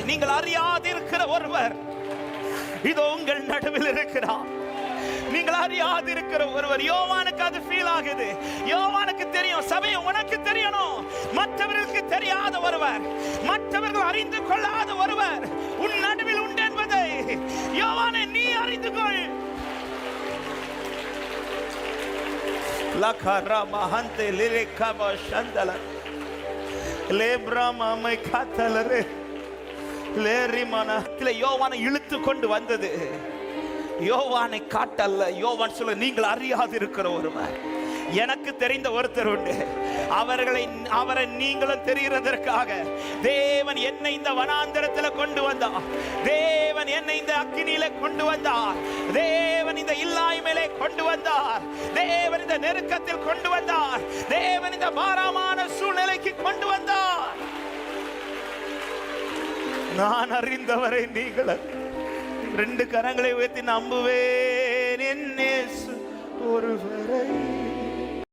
நீங்கள் அறியாதிருக்கிற ஒருவர் இதோ உங்கள் நடுவில் இருக்கிறார். நீங்கள் அறியாதிருக்கிற ஒருவர். யோவானுக்கு அது ஃபீல் ஆகுது. யோவானுக்கு தெரியும், சபையை உனக்கு தெரியணும், மற்றவர்களுக்கு தெரியாத ஒருவர், மற்றவர்கள் அறிந்து கொள்ளாத ஒருவர் உன் நடுவில் உண்டு என்பதை யோவானை நீ அறிந்து கொள். லகரமா ஹந்தே லிரேகபா ஷந்தல லேப்ராமா மை காத்தலரே லேரிமானா. யோவானை இழுத்து கொண்டு வந்தது யோவானை காட்டல்ல. யோவான் சொல்ல, நீங்கள் அறியாது இருக்கிற ஒருவர், எனக்கு தெரிந்த ஒருத்தர் உண்டு, அவரை நீங்களும் தெரிகிறதற்காக தேவன் என்னை இந்த வனாந்தரத்தில் கொண்டு வந்தார், தேவன் என்னை இந்த அக்கினியில கொண்டு வந்தார், தேவன் இந்த இல்லாய்மையிலே கொண்டு வந்தார், தேவன் இந்த நெருக்கத்தில் கொண்டு வந்தார், தேவன் இந்த பாரமான சூழ்நிலைக்கு கொண்டு வந்தார். நான் அறிந்தவரை நீங்கள் ரெண்டு கரங்களை உயர்த்தி நம்புவேன், என் இயேசு ஒருவரை.